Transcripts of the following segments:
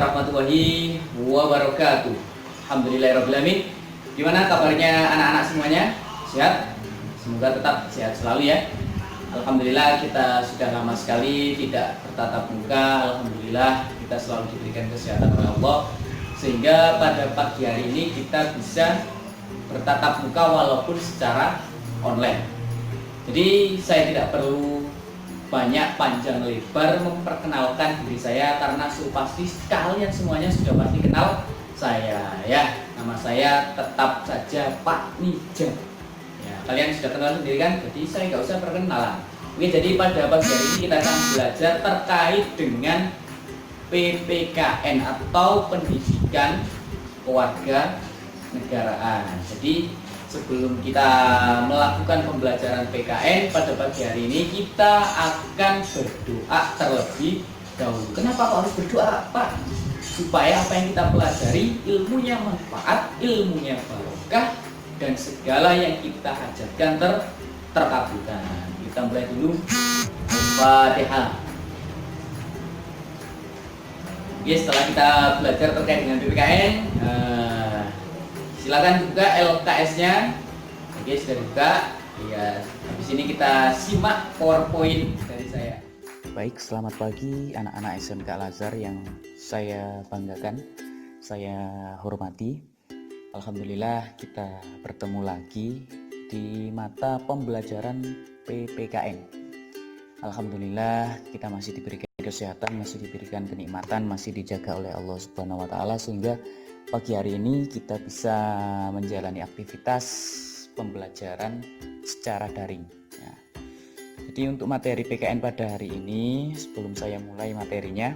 warahmatullahi wabarakatuh. Alhamdulillahirrahmanirrahim. Gimana kabarnya anak-anak semuanya? Sehat? Semoga tetap sehat selalu ya. Alhamdulillah kita sudah lama sekali tidak bertatap muka. Alhamdulillah kita selalu diberikan kesehatan oleh Allah, sehingga pada pagi hari ini kita bisa bertatap muka walaupun secara online. Jadi saya tidak perlu banyak panjang lebar memperkenalkan diri saya, karena pasti kalian semuanya sudah pasti kenal saya ya. Nama saya tetap saja Pak Nija ya, kalian sudah kenal sendiri kan, jadi saya nggak usah perkenalan. Oke, jadi pada pagi hari ini kita akan belajar terkait dengan PPKN atau pendidikan keluarga negaraan. Jadi sebelum kita melakukan pembelajaran PKN pada pagi hari ini, kita akan berdoa terlebih dahulu. Kenapa kok harus berdoa, Pak? Supaya apa yang kita pelajari ilmunya manfaat, ilmunya barokah, dan segala yang kita hajatkan terkabulkan. Kita mulai dulu. Al-Fatihah. Oke, setelah kita belajar terkait dengan PPKN, silakan buka LKS-nya. Oke, sudah dibuka. Ya, habis ini kita simak PowerPoint dari saya. Baik, selamat pagi anak-anak SMK Al-Azhar yang saya banggakan, saya hormati. Alhamdulillah kita bertemu lagi di mata pembelajaran PPKN. Alhamdulillah kita masih diberikan kesehatan, masih diberikan kenikmatan, masih dijaga oleh Allah Subhanahu wa taala, sehingga pagi hari ini kita bisa menjalani aktivitas pembelajaran secara daring ya. Jadi untuk materi PKN pada hari ini, sebelum saya mulai materinya,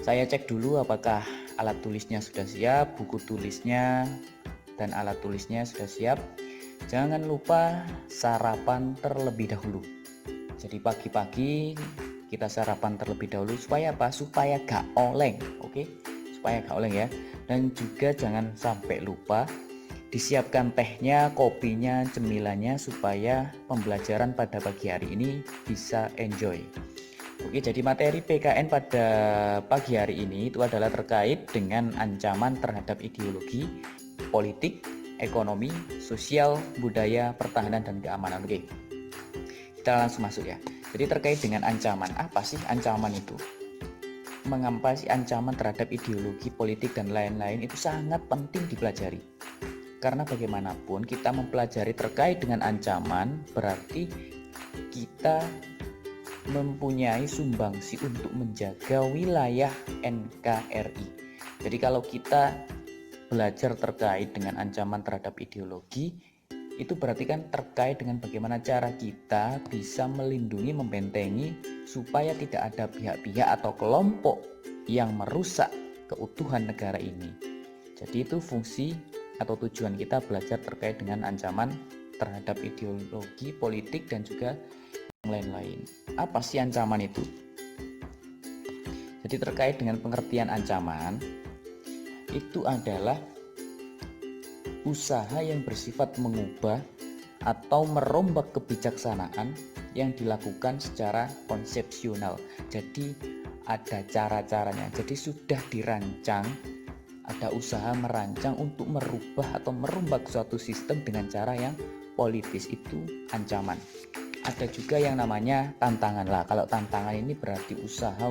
saya cek dulu apakah alat tulisnya sudah siap, buku tulisnya dan alat tulisnya sudah siap. Jangan lupa sarapan terlebih dahulu. Jadi pagi-pagi kita sarapan terlebih dahulu supaya apa? Supaya gak oleng, oke? Supaya gak oleng ya. Dan juga jangan sampai lupa disiapkan tehnya, kopinya, cemilannya, supaya pembelajaran pada pagi hari ini bisa enjoy. Oke, jadi materi PKN pada pagi hari ini itu adalah terkait dengan ancaman terhadap ideologi, politik, ekonomi, sosial, budaya, pertahanan, dan keamanan. Oke, kita langsung masuk ya. Jadi terkait dengan ancaman, apa sih ancaman itu? Mengapa sih ancaman terhadap ideologi, politik, dan lain-lain itu sangat penting dipelajari? Karena bagaimanapun kita mempelajari terkait dengan ancaman, berarti kita mempunyai sumbangsi untuk menjaga wilayah NKRI. Jadi kalau kita belajar terkait dengan ancaman terhadap ideologi, itu berarti kan terkait dengan bagaimana cara kita bisa melindungi, membentengi supaya tidak ada pihak-pihak atau kelompok yang merusak keutuhan negara ini. Jadi itu fungsi atau tujuan kita belajar terkait dengan ancaman terhadap ideologi, politik, dan juga yang lain-lain. Apa sih ancaman itu? Jadi terkait dengan pengertian ancaman, itu adalah usaha yang bersifat mengubah atau merombak kebijaksanaan yang dilakukan secara konsepsional. Jadi ada cara-caranya. Jadi sudah dirancang, ada usaha merancang untuk merubah atau merombak suatu sistem dengan cara yang politis. Itu ancaman. Ada juga yang namanya tantangan lah. Kalau tantangan ini berarti usaha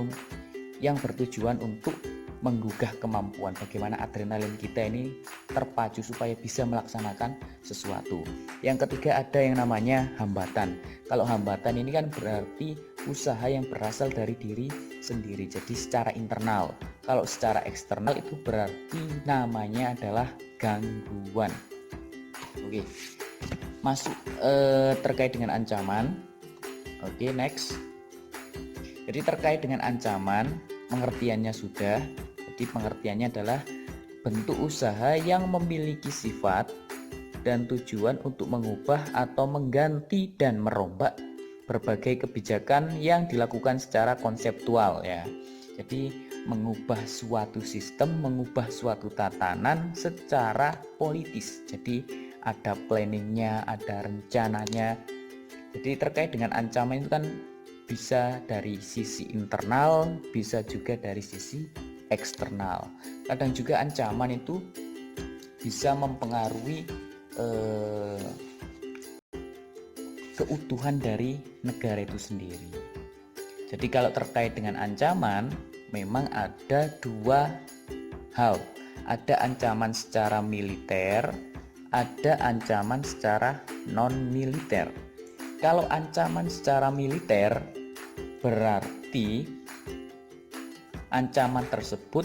yang bertujuan untuk menggugah kemampuan, bagaimana adrenalin kita ini terpacu supaya bisa melaksanakan sesuatu. Yang ketiga ada yang namanya hambatan. Kalau hambatan ini kan berarti usaha yang berasal dari diri sendiri, jadi secara internal. Kalau secara eksternal itu berarti namanya adalah gangguan. Oke, masuk terkait dengan ancaman. Oke, next. Jadi terkait dengan ancaman, pengertiannya sudah. Jadi pengertiannya adalah bentuk usaha yang memiliki sifat dan tujuan untuk mengubah atau mengganti dan merombak berbagai kebijakan yang dilakukan secara konseptual ya. Jadi mengubah suatu sistem, mengubah suatu tatanan secara politis. Jadi ada planningnya, ada rencananya. Jadi terkait dengan ancaman itu kan bisa dari sisi internal, bisa juga dari sisi eksternal. Kadang juga ancaman itu bisa mempengaruhi keutuhan dari negara itu sendiri. Jadi kalau terkait dengan ancaman, memang ada dua hal. Ada ancaman secara militer, ada ancaman secara non-militer. Kalau ancaman secara militer berarti ancaman tersebut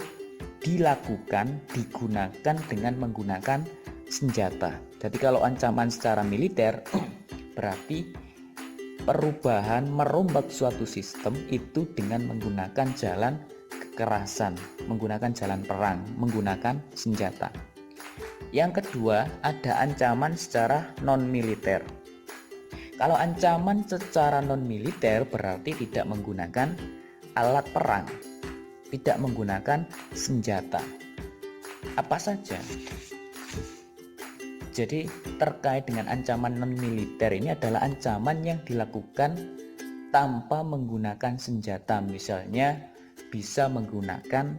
digunakan dengan menggunakan senjata. Jadi kalau ancaman secara militer berarti perubahan merombak suatu sistem itu dengan menggunakan jalan kekerasan, menggunakan jalan perang, menggunakan senjata. Yang kedua, ada ancaman secara non-militer. Kalau ancaman secara non-militer berarti tidak menggunakan alat perang, tidak menggunakan senjata. Apa saja? Jadi terkait dengan ancaman non-militer ini adalah ancaman yang dilakukan tanpa menggunakan senjata. Misalnya bisa menggunakan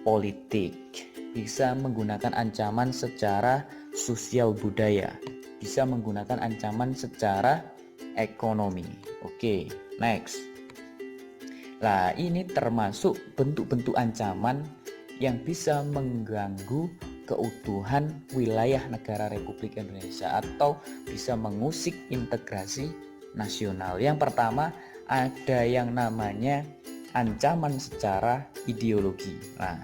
politik, bisa menggunakan ancaman secara sosial budaya, bisa menggunakan ancaman secara ekonomi. Oke, next. Nah, ini termasuk bentuk-bentuk ancaman yang bisa mengganggu keutuhan wilayah negara Republik Indonesia atau bisa mengusik integrasi nasional. Yang pertama, ada yang namanya ancaman secara ideologi. Nah,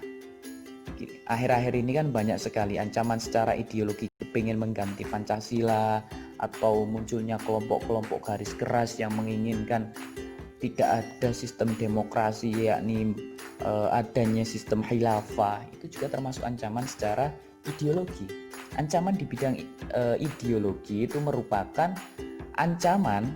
akhir-akhir ini kan banyak sekali ancaman secara ideologi, pengen mengganti Pancasila atau munculnya kelompok-kelompok garis keras yang menginginkan tidak ada sistem demokrasi, yakni adanya sistem khilafah. Itu juga termasuk ancaman secara ideologi. Ancaman di bidang ideologi itu merupakan ancaman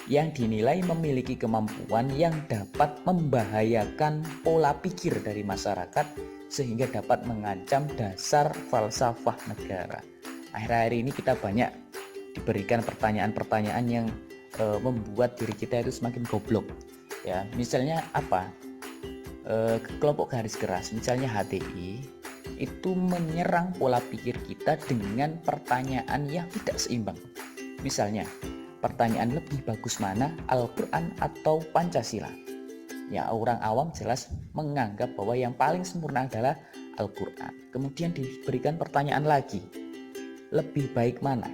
yang dinilai memiliki kemampuan yang dapat membahayakan pola pikir dari masyarakat sehingga dapat mengancam dasar falsafah negara. Akhir-akhir ini kita banyak diberikan pertanyaan-pertanyaan yang membuat diri kita itu semakin goblok. Ya, misalnya apa? Kelompok garis keras, misalnya HTI, itu menyerang pola pikir kita dengan pertanyaan yang tidak seimbang. Misalnya, pertanyaan lebih bagus mana, Al-Quran atau Pancasila? Ya, orang awam jelas menganggap bahwa yang paling sempurna adalah Al-Quran. Kemudian diberikan pertanyaan lagi, lebih baik mana,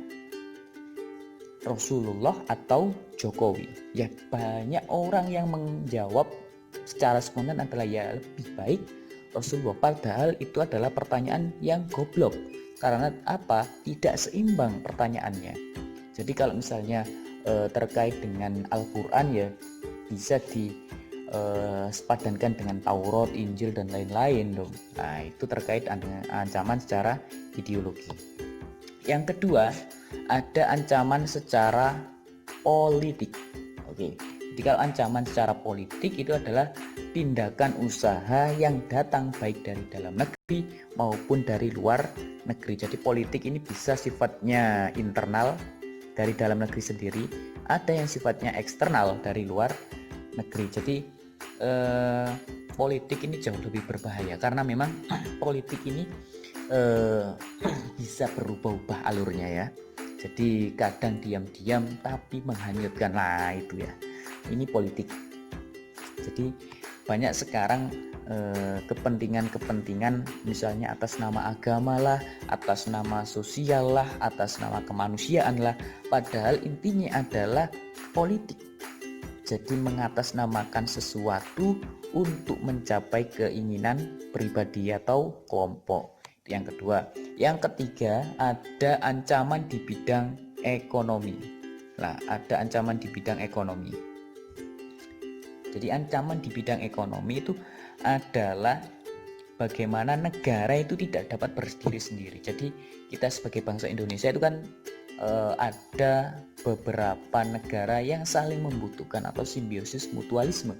Rasulullah atau Jokowi? Ya, banyak orang yang menjawab secara spontan adalah ya lebih baik Rasulullah, padahal itu adalah pertanyaan yang goblok. Karena apa? Tidak seimbang pertanyaannya. Jadi kalau misalnya terkait dengan Al-Quran, ya bisa sepadankan dengan Taurat, Injil dan lain-lain dong. Nah, itu terkait dengan ancaman secara ideologi. Yang kedua, ada ancaman secara politik. Oke, jadi kalau ancaman secara politik itu adalah tindakan usaha yang datang baik dari dalam negeri maupun dari luar negeri. Jadi politik ini bisa sifatnya internal dari dalam negeri sendiri, ada yang sifatnya eksternal dari luar negeri. Jadi politik ini jauh lebih berbahaya karena memang politik ini bisa berubah-ubah alurnya ya. Jadi kadang diam-diam tapi menghanyutkan. Nah itu ya, ini politik. Jadi banyak sekarang kepentingan-kepentingan, misalnya atas nama agama lah, atas nama sosial lah, atas nama kemanusiaan lah, padahal intinya adalah politik. Jadi mengatasnamakan sesuatu untuk mencapai keinginan pribadi atau kelompok. Yang kedua. Yang ketiga, ada ancaman di bidang ekonomi. Nah, ada ancaman di bidang ekonomi. Jadi ancaman di bidang ekonomi itu adalah bagaimana negara itu tidak dapat berdiri sendiri. Jadi kita sebagai bangsa Indonesia itu kan ada beberapa negara yang saling membutuhkan atau simbiosis mutualisme.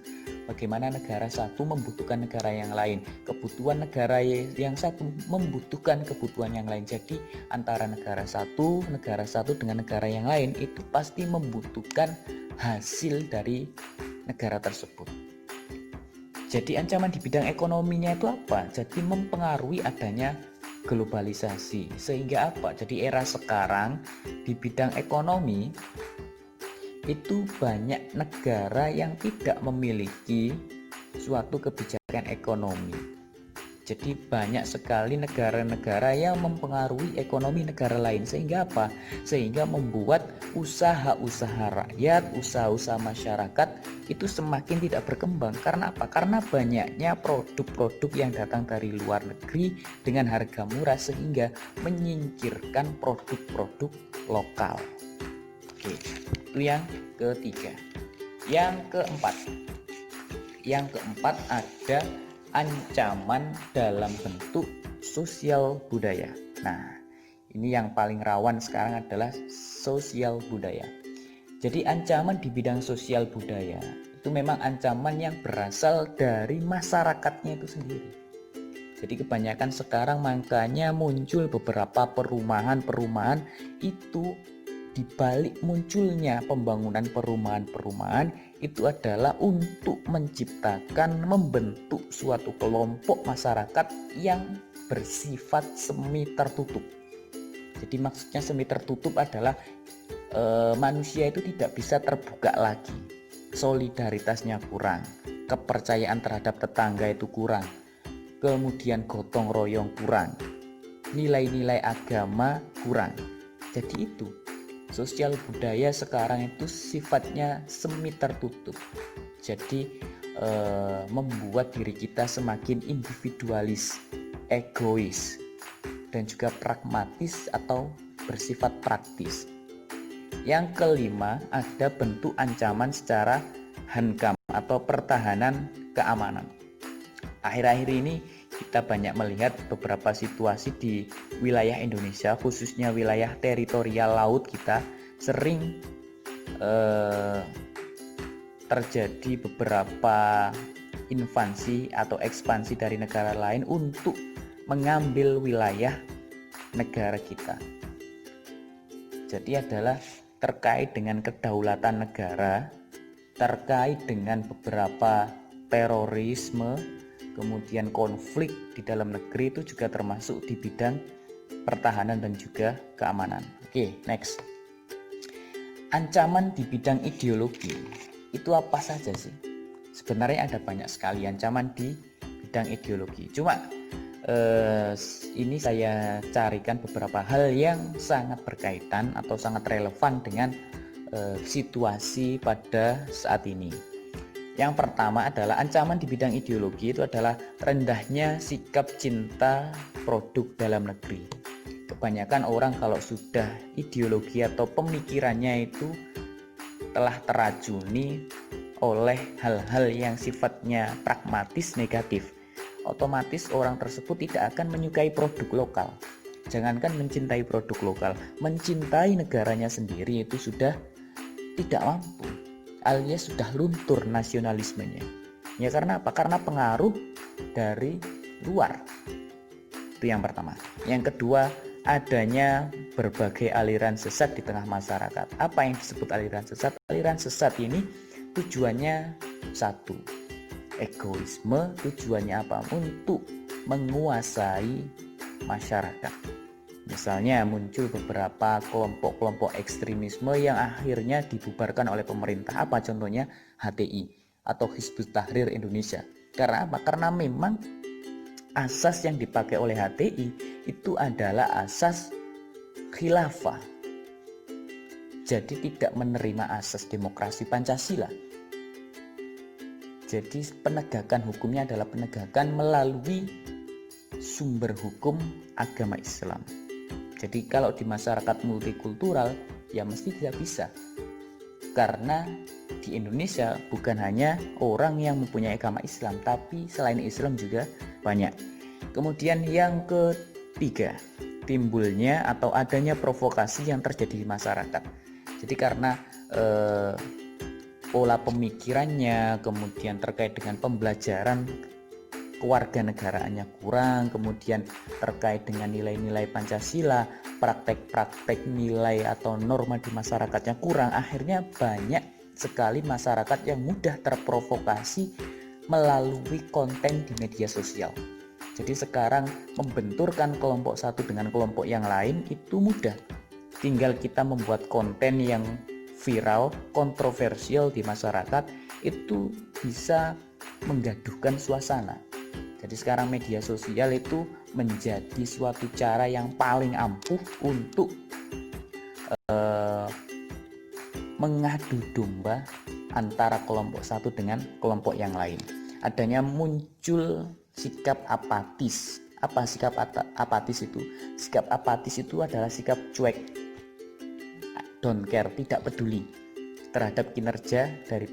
Bagaimana negara satu membutuhkan negara yang lain, kebutuhan negara yang satu membutuhkan kebutuhan yang lain. Jadi antara negara satu dengan negara yang lain itu pasti membutuhkan hasil dari negara tersebut. Jadi ancaman di bidang ekonominya itu apa? Jadi mempengaruhi adanya globalisasi. Sehingga apa? Jadi era sekarang di bidang ekonomi itu banyak negara yang tidak memiliki suatu kebijakan ekonomi. Jadi banyak sekali negara-negara yang mempengaruhi ekonomi negara lain. Sehingga apa? Sehingga membuat usaha-usaha rakyat, usaha-usaha masyarakat itu semakin tidak berkembang. Karena apa? Karena banyaknya produk-produk yang datang dari luar negeri dengan harga murah sehingga menyingkirkan produk-produk lokal. Oke, itu yang ketiga. Yang keempat ada ancaman dalam bentuk sosial budaya. Nah, ini yang paling rawan sekarang adalah sosial budaya. Jadi ancaman di bidang sosial budaya itu memang ancaman yang berasal dari masyarakatnya itu sendiri. Jadi kebanyakan sekarang makanya muncul beberapa perumahan-perumahan itu, di balik munculnya pembangunan perumahan-perumahan itu adalah untuk menciptakan, membentuk suatu kelompok masyarakat yang bersifat semi tertutup. Jadi maksudnya semi tertutup adalah manusia itu tidak bisa terbuka lagi, solidaritasnya kurang, kepercayaan terhadap tetangga itu kurang, kemudian gotong royong kurang, nilai-nilai agama kurang. Jadi itu sosial budaya sekarang itu sifatnya semi tertutup. Jadi membuat diri kita semakin individualis, egois, dan juga pragmatis atau bersifat praktis. Yang kelima, ada bentuk ancaman secara hankam atau pertahanan keamanan. Akhir-akhir ini kita banyak melihat beberapa situasi di wilayah Indonesia, khususnya wilayah teritorial laut kita, sering terjadi beberapa invasi atau ekspansi dari negara lain untuk mengambil wilayah negara kita. Jadi adalah terkait dengan kedaulatan negara, terkait dengan beberapa terorisme, kemudian konflik di dalam negeri itu juga termasuk di bidang pertahanan dan juga keamanan. Oke, next. Ancaman di bidang ideologi itu apa saja sih? Sebenarnya ada banyak sekali ancaman di bidang ideologi. Cuma ini saya carikan beberapa hal yang sangat berkaitan atau sangat relevan dengan situasi pada saat ini. Yang pertama adalah ancaman di bidang ideologi itu adalah rendahnya sikap cinta produk dalam negeri. Kebanyakan orang kalau sudah ideologi atau pemikirannya itu telah teracuni oleh hal-hal yang sifatnya pragmatis negatif, otomatis orang tersebut tidak akan menyukai produk lokal. Jangankan mencintai produk lokal, mencintai negaranya sendiri itu sudah tidak mampu, alias sudah luntur nasionalismenya. Ya karena apa? Karena pengaruh dari luar. Itu yang pertama. Yang kedua, adanya berbagai aliran sesat di tengah masyarakat. Apa yang disebut aliran sesat? Aliran sesat ini tujuannya satu, egoisme. Tujuannya apa? Untuk menguasai masyarakat. Misalnya muncul beberapa kelompok-kelompok ekstremisme yang akhirnya dibubarkan oleh pemerintah. Apa contohnya? HTI atau Hizbut Tahrir Indonesia. Karena apa? Karena memang asas yang dipakai oleh HTI itu adalah asas khilafah. Jadi tidak menerima asas demokrasi Pancasila. Jadi penegakan hukumnya adalah penegakan melalui sumber hukum agama Islam. Jadi kalau di masyarakat multikultural ya mesti tidak bisa. Karena di Indonesia bukan hanya orang yang mempunyai agama Islam, tapi selain Islam juga banyak. Kemudian yang ketiga, timbulnya atau adanya provokasi yang terjadi di masyarakat. Jadi karena pola pemikirannya, kemudian terkait dengan pembelajaran kewarganegaraannya kurang, kemudian terkait dengan nilai-nilai Pancasila, praktek-praktek nilai atau norma di masyarakatnya kurang, akhirnya banyak sekali masyarakat yang mudah terprovokasi melalui konten di media sosial. Jadi sekarang membenturkan kelompok satu dengan kelompok yang lain itu mudah. Tinggal kita membuat konten yang viral, kontroversial di masyarakat, itu bisa menggaduhkan suasana. Jadi sekarang media sosial itu menjadi suatu cara yang paling ampuh untuk mengadu domba antara kelompok satu dengan kelompok yang lain. Adanya muncul sikap apatis. Apa sikap apatis itu? Sikap apatis itu adalah sikap cuek, don't care, tidak peduli terhadap kinerja dari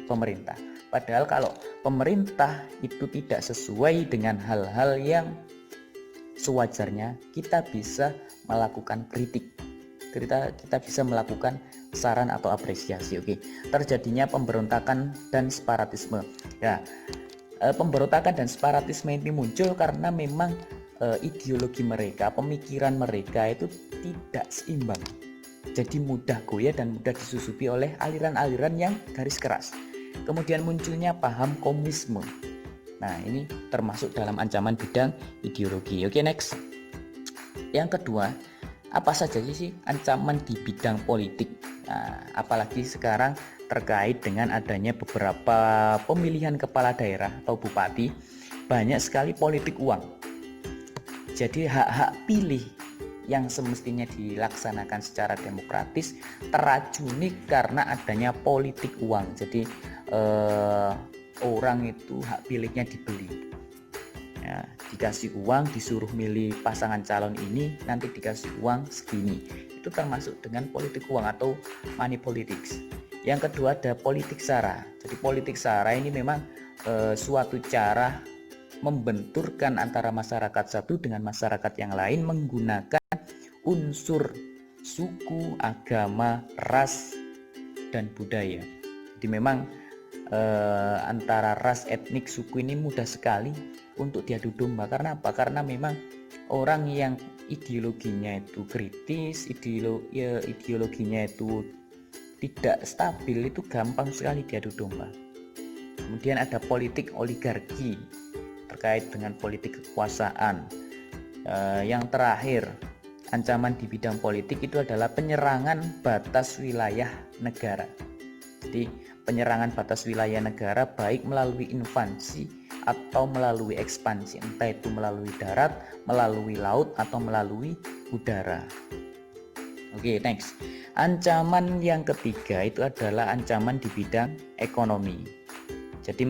pemerintah. Padahal kalau pemerintah itu tidak sesuai dengan hal-hal yang sewajarnya, kita bisa melakukan kritik. Kita bisa melakukan saran atau apresiasi. Oke, terjadinya pemberontakan dan separatisme. Ya, pemberontakan dan separatisme ini muncul karena memang ideologi mereka, pemikiran mereka itu tidak seimbang. Jadi mudah goyah dan mudah disusupi oleh aliran-aliran yang garis keras. Kemudian munculnya paham komunisme. Nah, ini termasuk dalam ancaman bidang ideologi. Oke, next. Yang kedua, apa saja sih ancaman di bidang politik? Nah, apalagi sekarang terkait dengan adanya beberapa pemilihan kepala daerah atau bupati, banyak sekali politik uang. Jadi hak-hak pilih yang semestinya dilaksanakan secara demokratis teracuni karena adanya politik uang. Jadi orang itu hak pilihnya dibeli. Ya, dikasih uang, disuruh milih pasangan calon ini, nanti dikasih uang segini. Itu termasuk dengan politik uang atau money politics. Yang kedua ada politik sara. Jadi politik sara ini memang suatu cara membenturkan antara masyarakat satu dengan masyarakat yang lain menggunakan unsur suku, agama, ras, dan budaya. Jadi memang antara ras, etnik, suku ini mudah sekali untuk diadu domba. Karena apa? Karena memang orang yang ideologinya itu kritis, ideologinya itu tidak stabil, itu gampang sekali diadu domba. Kemudian ada politik oligarki terkait dengan politik kekuasaan. Yang terakhir, ancaman di bidang politik itu adalah penyerangan batas wilayah negara. Jadi penyerangan batas wilayah negara baik melalui invasi atau melalui ekspansi, entah itu melalui darat, melalui laut, atau melalui udara. Oke, next. Ancaman yang ketiga itu adalah ancaman di bidang ekonomi. Jadi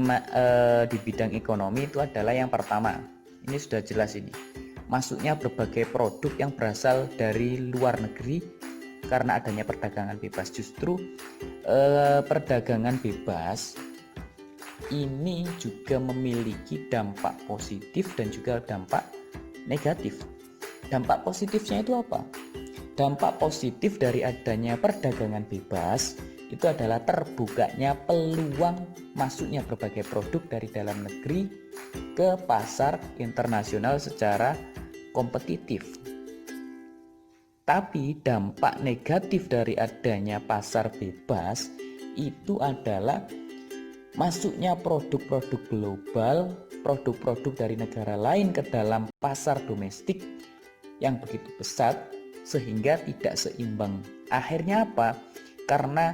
di bidang ekonomi itu adalah yang pertama, ini sudah jelas ini, masuknya berbagai produk yang berasal dari luar negeri karena adanya perdagangan bebas. Justru perdagangan bebas ini juga memiliki dampak positif dan juga dampak negatif. Dampak positifnya itu apa? Dampak positif dari adanya perdagangan bebas itu adalah terbukanya peluang masuknya berbagai produk dari dalam negeri ke pasar internasional secara kompetitif. Tapi dampak negatif dari adanya pasar bebas itu adalah masuknya produk-produk global, produk-produk dari negara lain ke dalam pasar domestik yang begitu besar sehingga tidak seimbang. Akhirnya apa? Karena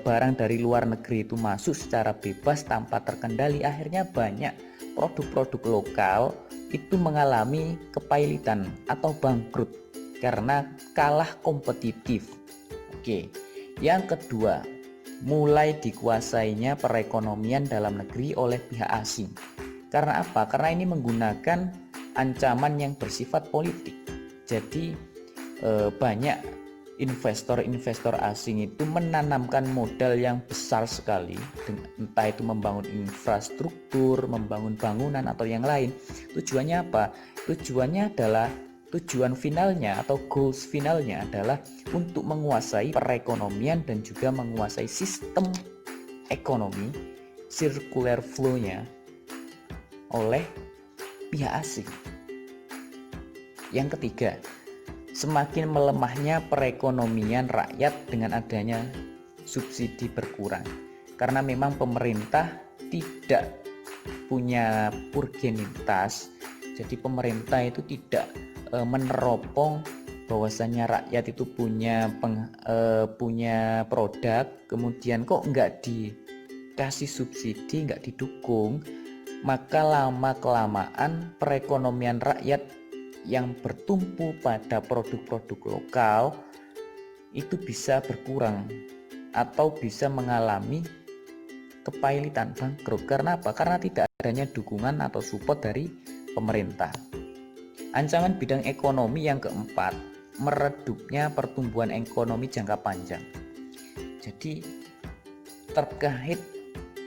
barang dari luar negeri itu masuk secara bebas tanpa terkendali, akhirnya banyak produk-produk lokal itu mengalami kepailitan atau bangkrut karena kalah kompetitif. Oke. Yang kedua, mulai dikuasainya perekonomian dalam negeri oleh pihak asing. Karena apa? Karena ini menggunakan ancaman yang bersifat politik. Jadi banyak investor-investor asing itu menanamkan modal yang besar sekali, entah itu membangun infrastruktur, membangun bangunan atau yang lain. Tujuannya apa? Tujuan finalnya atau goals finalnya adalah untuk menguasai perekonomian dan juga menguasai sistem ekonomi, circular flow-nya oleh pihak asing. Yang ketiga, semakin melemahnya perekonomian rakyat dengan adanya subsidi berkurang. Karena memang pemerintah tidak punya urgenitas. Jadi pemerintah itu tidak meneropong bahwasanya rakyat itu punya produk, kemudian kok nggak dikasih subsidi, nggak didukung, maka lama kelamaan perekonomian rakyat yang bertumpu pada produk-produk lokal itu bisa berkurang atau bisa mengalami kepailitan, bangkrut. Karena apa? Karena tidak adanya dukungan atau support dari pemerintah. Ancaman bidang ekonomi yang keempat, meredupnya pertumbuhan ekonomi jangka panjang. Jadi terkait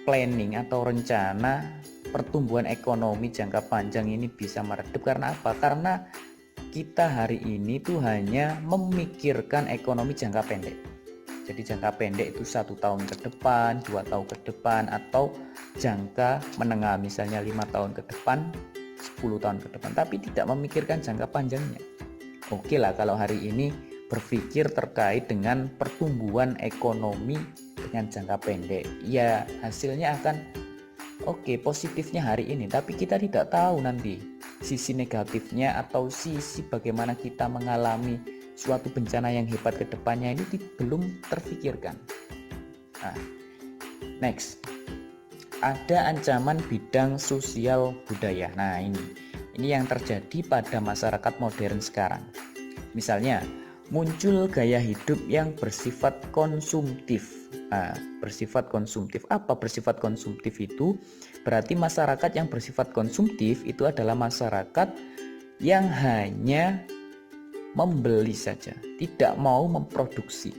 planning atau rencana pertumbuhan ekonomi jangka panjang ini bisa meredup karena apa? Karena kita hari ini tuh hanya memikirkan ekonomi jangka pendek. Jadi jangka pendek itu 1 tahun ke depan, 2 tahun ke depan, atau jangka menengah misalnya 5 tahun ke depan, 10 tahun ke depan, tapi tidak memikirkan jangka panjangnya. Oke lah kalau hari ini berpikir terkait dengan pertumbuhan ekonomi dengan jangka pendek, ya hasilnya akan oke, positifnya hari ini, tapi kita tidak tahu nanti sisi negatifnya atau sisi bagaimana kita mengalami suatu bencana yang hebat ke depannya ini belum terfikirkan. Nah, next, ada ancaman bidang sosial budaya. Nah, ini yang terjadi pada masyarakat modern sekarang. Misalnya, muncul gaya hidup yang bersifat konsumtif. Bersifat konsumtif. Apa bersifat konsumtif itu? Berarti masyarakat yang bersifat konsumtif itu adalah masyarakat yang hanya membeli saja, tidak mau memproduksi.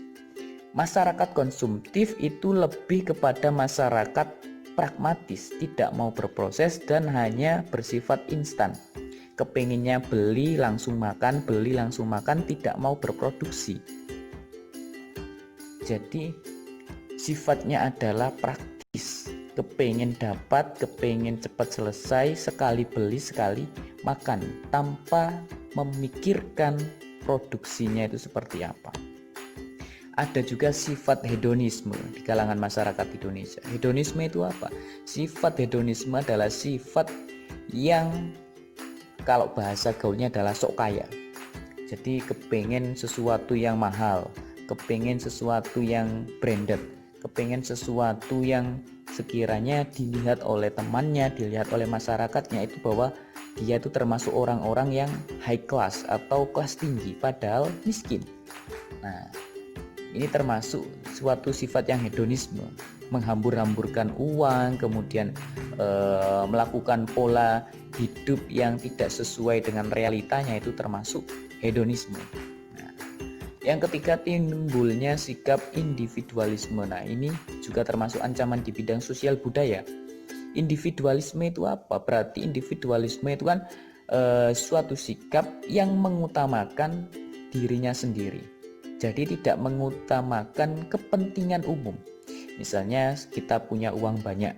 Masyarakat konsumtif itu lebih kepada masyarakat pragmatis, tidak mau berproses dan hanya bersifat instan. Kepenginnya beli langsung makan, tidak mau berproduksi. Jadi sifatnya adalah praktis, kepengen dapat, kepengen cepat selesai, sekali beli sekali makan, tanpa memikirkan produksinya itu seperti apa. Ada juga sifat hedonisme di kalangan masyarakat Indonesia. Hedonisme itu apa? Sifat hedonisme adalah sifat yang kalau bahasa gaulnya adalah sok kaya. Jadi kepengen sesuatu yang mahal, kepengen sesuatu yang branded, kepengen sesuatu yang sekiranya dilihat oleh temannya, dilihat oleh masyarakatnya itu bahwa dia itu termasuk orang-orang yang high class atau kelas tinggi padahal miskin. Nah, ini termasuk suatu sifat yang hedonisme, menghambur-hamburkan uang, kemudian melakukan pola hidup yang tidak sesuai dengan realitanya, itu termasuk hedonisme. Nah, yang ketiga, timbulnya sikap individualisme. Nah, ini juga termasuk ancaman di bidang sosial budaya. Individualisme itu apa? Berarti individualisme itu kan suatu sikap yang mengutamakan dirinya sendiri. Jadi tidak mengutamakan kepentingan umum. Misalnya kita punya uang banyak,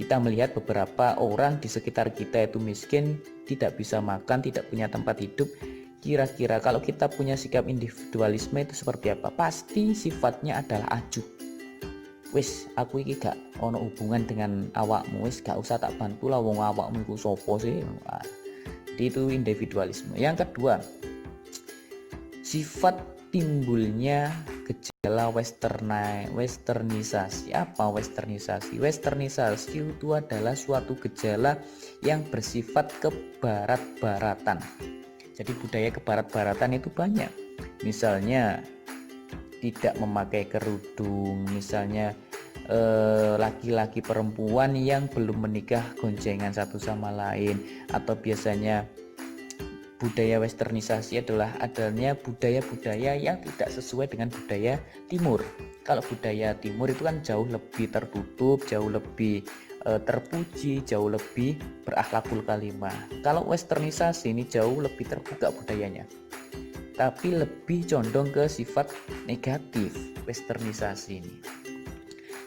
kita melihat beberapa orang di sekitar kita itu miskin, tidak bisa makan, tidak punya tempat hidup. Kira-kira kalau kita punya sikap individualisme itu seperti apa? Pasti sifatnya adalah acuh. Wis, aku iki gak ono hubungan dengan awakmu, wis gak usah tak bantu lah, wong awakmu iku sopo sih. Itu individualisme. Yang kedua, sifat timbulnya gejala westernisasi. Apa westernisasi? Westernisasi itu adalah suatu gejala yang bersifat kebarat-baratan. Jadi budaya kebarat-baratan itu banyak. Misalnya tidak memakai kerudung, misalnya laki-laki perempuan yang belum menikah goncengan satu sama lain, atau biasanya budaya westernisasi adalah adanya budaya-budaya yang tidak sesuai dengan budaya timur. Kalau budaya timur itu kan jauh lebih tertutup, jauh lebih terpuji, jauh lebih berakhlakul karimah. Kalau westernisasi ini jauh lebih terbuka budayanya, tapi lebih condong ke sifat negatif westernisasi ini.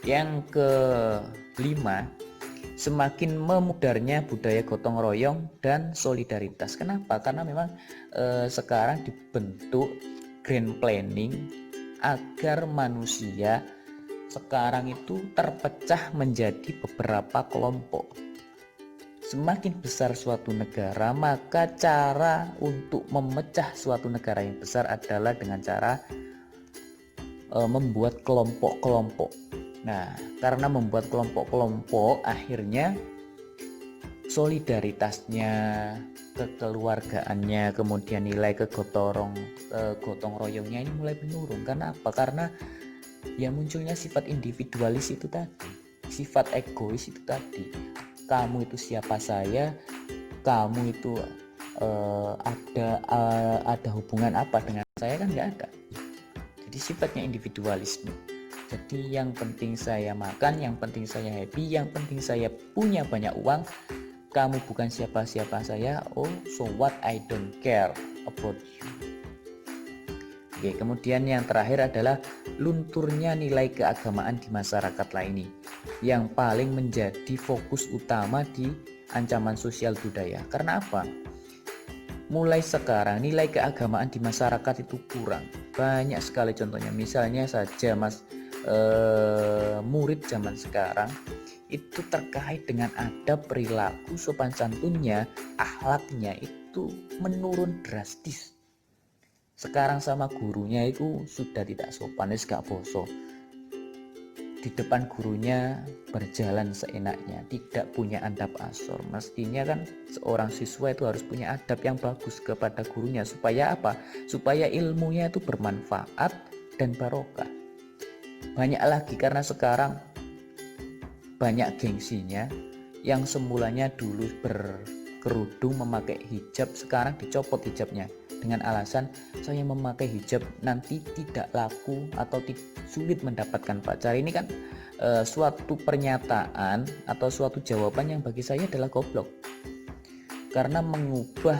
Yang kelima, semakin memudarnya budaya gotong royong dan solidaritas. Kenapa? Karena memang sekarang dibentuk grand planning agar manusia sekarang itu terpecah menjadi beberapa kelompok. Semakin besar suatu negara, maka cara untuk memecah suatu negara yang besar adalah dengan cara membuat kelompok-kelompok. Nah, karena membuat kelompok-kelompok, akhirnya solidaritasnya, kekeluargaannya, kemudian nilai gotong royongnya ini mulai menurun. Karena apa? Karena ya munculnya sifat individualis itu tadi, sifat egois itu tadi. Kamu itu siapa saya, kamu itu ada hubungan apa dengan saya, kan nggak ada. Jadi sifatnya individualisme. Jadi yang penting saya makan, yang penting saya happy, yang penting saya punya banyak uang. Kamu bukan siapa-siapa saya. Oh, so what, I don't care about you. Oke, kemudian yang terakhir adalah lunturnya nilai keagamaan di masyarakat lainnya, yang paling menjadi fokus utama di ancaman sosial budaya. Karena apa? Mulai sekarang nilai keagamaan di masyarakat itu kurang. Banyak sekali contohnya. Misalnya saja murid zaman sekarang itu terkait dengan adab, perilaku, sopan santunnya, akhlaknya itu menurun drastis. Sekarang sama gurunya itu sudah tidak sopan, gak boso. Di depan gurunya berjalan seenaknya, tidak punya adab asor. Mestinya kan seorang siswa itu harus punya adab yang bagus kepada gurunya. Supaya apa? Supaya ilmunya itu bermanfaat dan barokah. Banyak lagi karena sekarang banyak gengsinya, yang semulanya dulu berkerudung memakai hijab, sekarang dicopot hijabnya dengan alasan saya memakai hijab nanti tidak laku atau sulit mendapatkan pacar. Ini kan suatu pernyataan atau suatu jawaban yang bagi saya adalah goblok, karena mengubah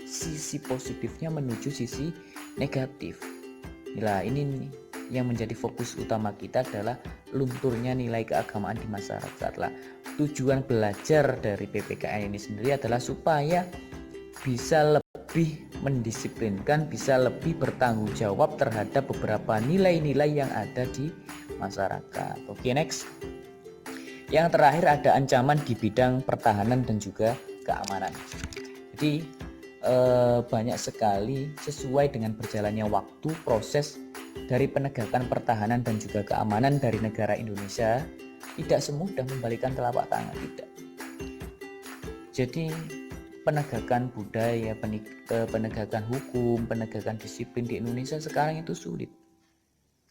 sisi positifnya menuju sisi negatif. Nah, ini yang menjadi fokus utama kita adalah lunturnya nilai keagamaan di masyarakat. Lah, tujuan belajar dari PPKN ini sendiri adalah supaya bisa lebih mendisiplinkan, bisa lebih bertanggung jawab terhadap beberapa nilai-nilai yang ada di masyarakat. Oke, next. Yang terakhir ada ancaman di bidang pertahanan dan juga keamanan. Jadi banyak sekali sesuai dengan berjalannya waktu proses dari penegakan pertahanan dan juga keamanan dari negara Indonesia tidak semudah membalikan telapak tangan, tidak. Jadi penegakan budaya, penegakan hukum, penegakan disiplin di Indonesia sekarang itu sulit.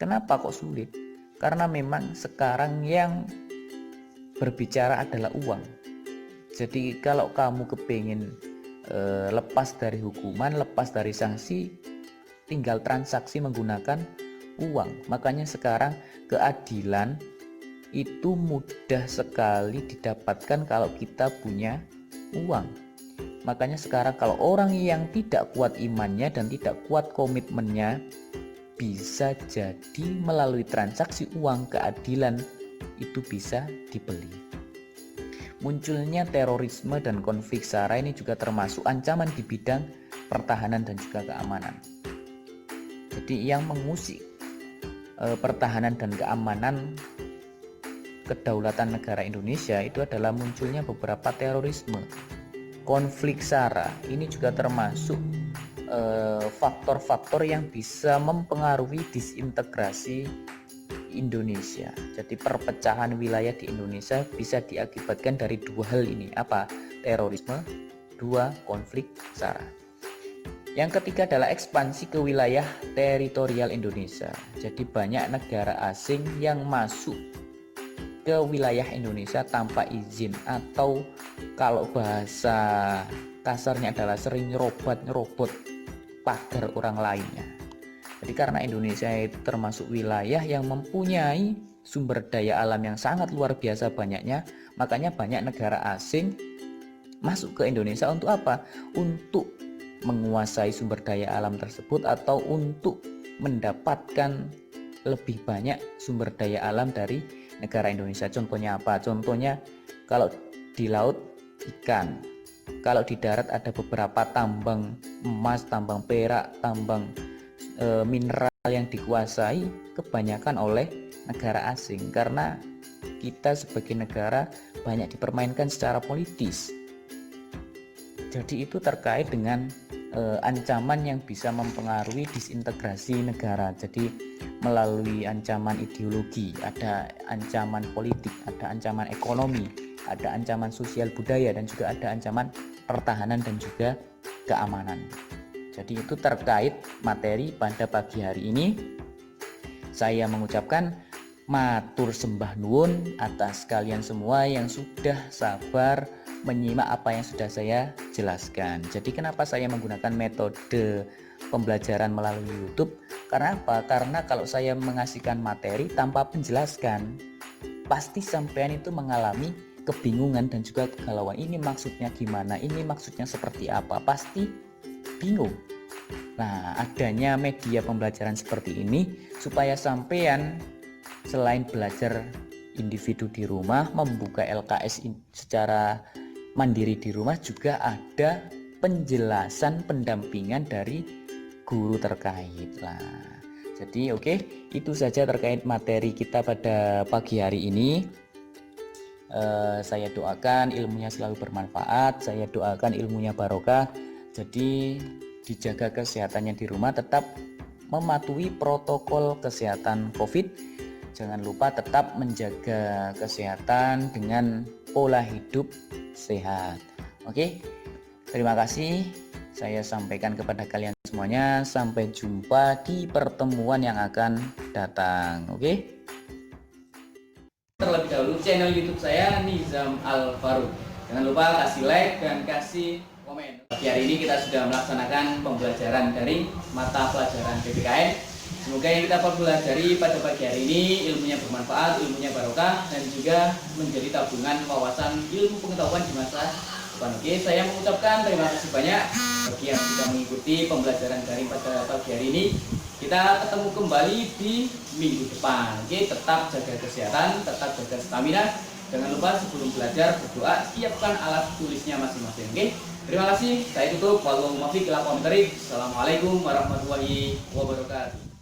Kenapa kok sulit? Karena memang sekarang yang berbicara adalah uang. Jadi kalau kamu kepingin lepas dari hukuman, lepas dari sanksi, tinggal transaksi menggunakan uang. Makanya sekarang keadilan itu mudah sekali didapatkan kalau kita punya uang. Makanya sekarang kalau orang yang tidak kuat imannya dan tidak kuat komitmennya, bisa jadi melalui transaksi uang keadilan itu bisa dibeli. Munculnya terorisme dan konflik SARA ini juga termasuk ancaman di bidang pertahanan dan juga keamanan. Jadi yang mengusik pertahanan dan keamanan kedaulatan negara Indonesia itu adalah munculnya beberapa terorisme. Konflik SARA ini juga termasuk faktor-faktor yang bisa mempengaruhi disintegrasi Indonesia. Jadi perpecahan wilayah di Indonesia bisa diakibatkan dari dua hal ini. Apa? Terorisme, dua, konflik SARA. Yang ketiga adalah ekspansi ke wilayah teritorial Indonesia. Jadi banyak negara asing yang masuk ke wilayah Indonesia tanpa izin, atau kalau bahasa kasarnya adalah sering nyerobot pagar orang lainnya. Jadi karena Indonesia itu termasuk wilayah yang mempunyai sumber daya alam yang sangat luar biasa banyaknya, makanya banyak negara asing masuk ke Indonesia untuk apa? Untuk menguasai sumber daya alam tersebut atau untuk mendapatkan lebih banyak sumber daya alam dari negara Indonesia. Contohnya apa? Contohnya kalau di laut ikan, kalau di darat ada beberapa tambang emas, tambang perak, tambang mineral yang dikuasai kebanyakan oleh negara asing, karena kita sebagai negara banyak dipermainkan secara politis. Jadi itu terkait dengan ancaman yang bisa mempengaruhi disintegrasi negara. Jadi melalui ancaman ideologi, ada ancaman politik, ada ancaman ekonomi, ada ancaman sosial budaya, dan juga ada ancaman pertahanan dan juga keamanan. Jadi itu terkait materi pada pagi hari ini. Saya mengucapkan matur sembah nuwun atas kalian semua yang sudah sabar menyimak apa yang sudah saya jelaskan. Jadi kenapa saya menggunakan metode pembelajaran melalui YouTube? Karena apa? Karena kalau saya mengasihkan materi tanpa penjelaskan, pasti sampean itu mengalami kebingungan dan juga kegalauan. Ini maksudnya gimana? Ini maksudnya seperti apa? Pasti bingung. Nah, adanya media pembelajaran seperti ini supaya sampean selain belajar individu di rumah, membuka LKS secara mandiri di rumah, juga ada penjelasan pendampingan dari guru terkait lah. Jadi oke, itu saja terkait materi kita pada pagi hari ini. Saya doakan ilmunya selalu bermanfaat, saya doakan ilmunya barokah. Jadi dijaga kesehatannya di rumah, tetap mematuhi protokol kesehatan COVID. Jangan lupa tetap menjaga kesehatan dengan pola hidup sehat. Oke, terima kasih. Saya sampaikan kepada kalian semuanya. Sampai jumpa di pertemuan yang akan datang. Oke. Terlebih dahulu channel YouTube saya Nizam Al Faruq. Jangan lupa kasih like dan kasih komen. Pagi hari ini kita sudah melaksanakan pembelajaran daring mata pelajaran PPKN. Semoga yang kita pelajari pada pagi hari ini ilmunya bermanfaat, ilmunya barokah, dan juga menjadi tabungan wawasan ilmu pengetahuan di masa depan. Oke, saya mengucapkan terima kasih banyak bagi yang sudah mengikuti pembelajaran daring pada pagi hari ini. Kita ketemu kembali di minggu depan. Oke, tetap jaga kesehatan, tetap jaga stamina. Jangan lupa sebelum belajar berdoa, siapkan alat tulisnya masing-masing. Oke, terima kasih. Saya tutup. Wassalamualaikum warahmatullahi wabarakatuh.